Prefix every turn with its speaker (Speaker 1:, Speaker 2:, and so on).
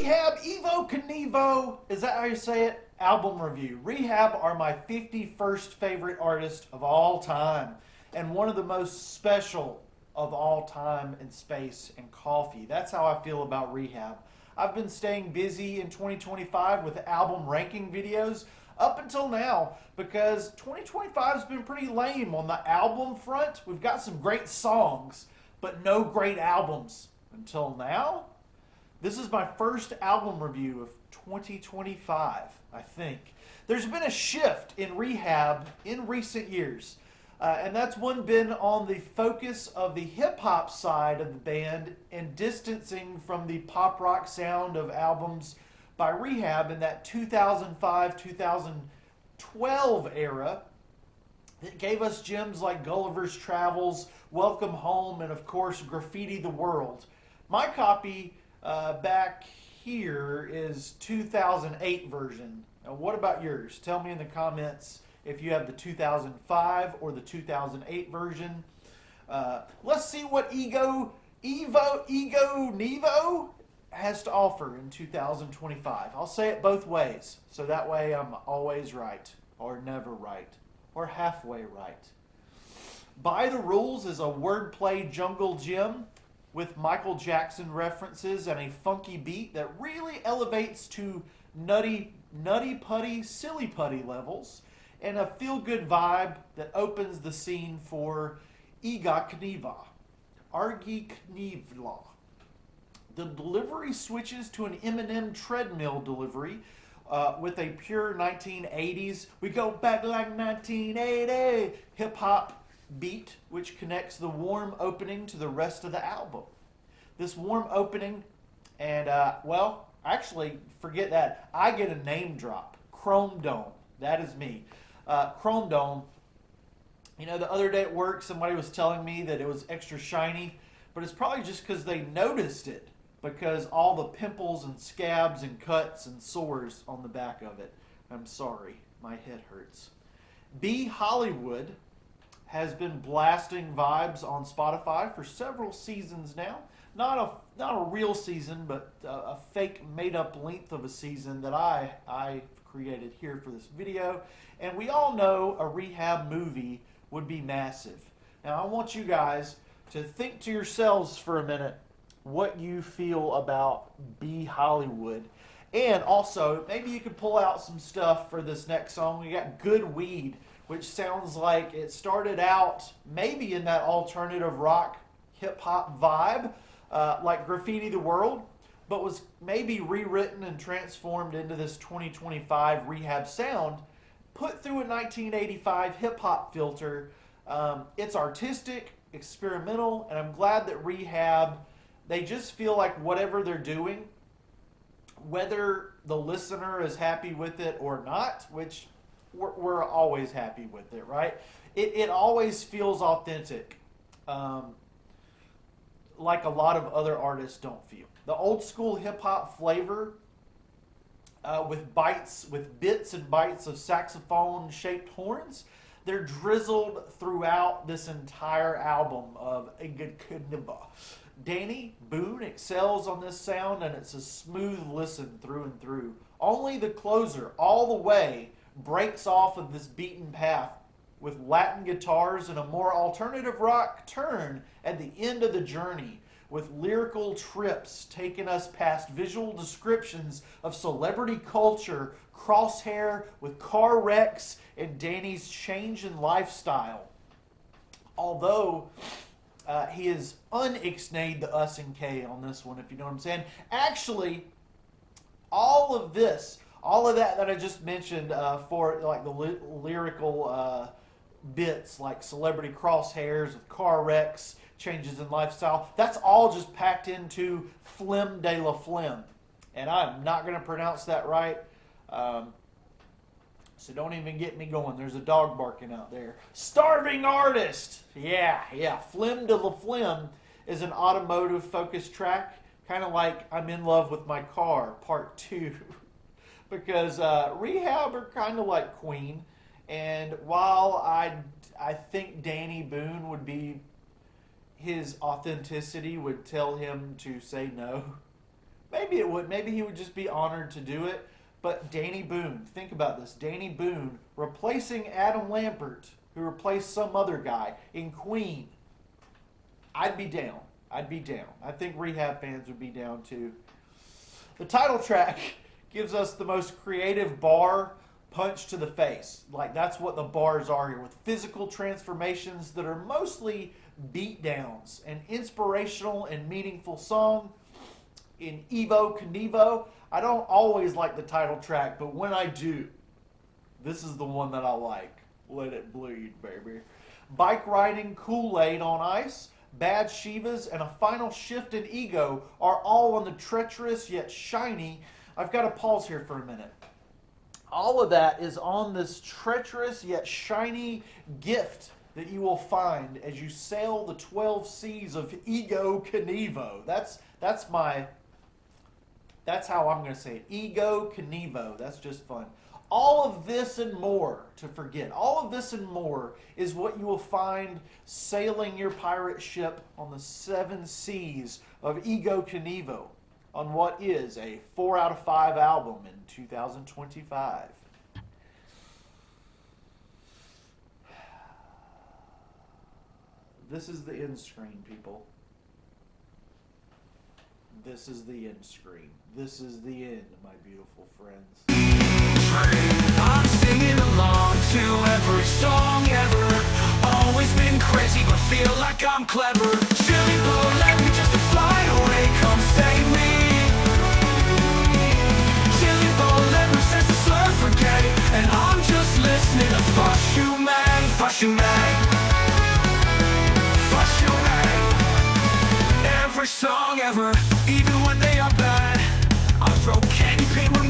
Speaker 1: Rehab, Ego Kneevo, is that how you say it? Album review. Rehab are my 51st favorite artist of all time, and one of the most special of all time in space and coffee. That's how I feel about Rehab. I've been staying busy in 2025 with album ranking videos up until now because 2025 has been pretty lame on the album front. We've got some great songs, but no great albums until now. This is my first album review of 2025, I think. There's been a shift in Rehab in recent years, and that's one been on the focus of the hip hop side of the band and distancing from the pop rock sound of albums by Rehab in that 2005 2012 era that gave us gems like Gulliver's Travels, Welcome Home, and of course Graffiti the World. My copy back here is 2008 version. Now, what about yours? Tell me in the comments if you have the 2005 or the 2008 version. Let's see what Ego Kneevo has to offer in 2025. I'll say it both ways, so that way I'm always right, or never right, or halfway right. By the Rules is a wordplay jungle gym with Michael Jackson references and a funky beat that really elevates to nutty putty, silly putty levels, and a feel-good vibe that opens the scene for Ego Kneevo. Argy Kneevla. The delivery switches to an Eminem treadmill delivery with a pure 1980s, we go back like 1980 hip-hop beat, which connects the warm opening to the rest of the album. This warm opening, and well, actually, forget that. I get a name drop. Chrome Dome. That is me. Chrome Dome. You know, the other day at work, somebody was telling me that it was extra shiny, but it's probably just because they noticed it, because all the pimples and scabs and cuts and sores on the back of it. I'm sorry. My head hurts. B Hollywood has been blasting vibes on Spotify for several seasons now. Not a real season, but a fake made-up length of a season that I created here for this video. And we all know a Rehab movie would be massive. Now I want you guys to think to yourselves for a minute what you feel about B Hollywood. And also, maybe you could pull out some stuff for this next song. We got Good Weed, which sounds like it started out maybe in that alternative rock hip-hop vibe, like Graffiti the World, but was maybe rewritten and transformed into this 2025 Rehab sound, put through a 1985 hip-hop filter. It's artistic, experimental, and I'm glad that Rehab, they just feel like whatever they're doing, whether the listener is happy with it or not, which we're always happy with it, right? It always feels authentic, like a lot of other artists don't feel. The old school hip hop flavor, with bits and bytes of saxophone shaped horns, they're drizzled throughout this entire album of Ego Kneevo. Danny Boone excels on this sound, and it's a smooth listen through and through. Only the closer, all the way, breaks off of this beaten path with Latin guitars and a more alternative rock turn at the end of the journey, with lyrical trips taking us past visual descriptions of celebrity culture, crosshair with car wrecks, and Danny's change in lifestyle. Although he is un-ixnayed the us and K on this one, if you know what I'm saying. Actually, all of that I just mentioned for like the lyrical bits, like celebrity crosshairs with car wrecks, changes in lifestyle, that's all just packed into Flim de la Flim. And I'm not going to pronounce that right. So don't even get me going. There's a dog barking out there. Starving Artist. Yeah. Flim de la Flim is an automotive focused track, kind of like I'm in love with my car, part 2. Because Rehab are kind of like Queen. And while I think Danny Boone would be, his authenticity would tell him to say no, Maybe it would. Maybe he would just be honored to do it. But Danny Boone, think about this. Danny Boone replacing Adam Lambert, who replaced some other guy in Queen. I'd be down. I'd be down. I think Rehab fans would be down too. The title track gives us the most creative bar punch to the face. Like, that's what the bars are here, with physical transformations that are mostly beat downs. An inspirational and meaningful song in Ego Kneevo. I don't always like the title track, but when I do, this is the one that I like. Let it bleed, baby. Bike riding, Kool-Aid on Ice, Bad Shivas, and a final shift in Ego are all on the treacherous yet shiny. I've got to pause here for a minute. All of that is on this treacherous yet shiny gift that you will find as you sail the 12 seas of Ego Kneevo. That's how I'm going to say it. Ego Kneevo. That's just fun. All of this and more to forget. All of this and more is what you will find sailing your pirate ship on the 7 seas of Ego Kneevo on what is a 4 out of 5 album in 2025. This is the end screen, people. This is the end screen. This is the end, my beautiful friends.
Speaker 2: I'm singing along to every song ever. Always been crazy, but feel like I'm clever. Chilly blow, let me just fly away, come save me. Chilly blow, let me sense the slur, forget it. And I'm just listening to fuck you, man, fuck you, man. Fuck you, man. Every song ever, even when they are bad. I throw candy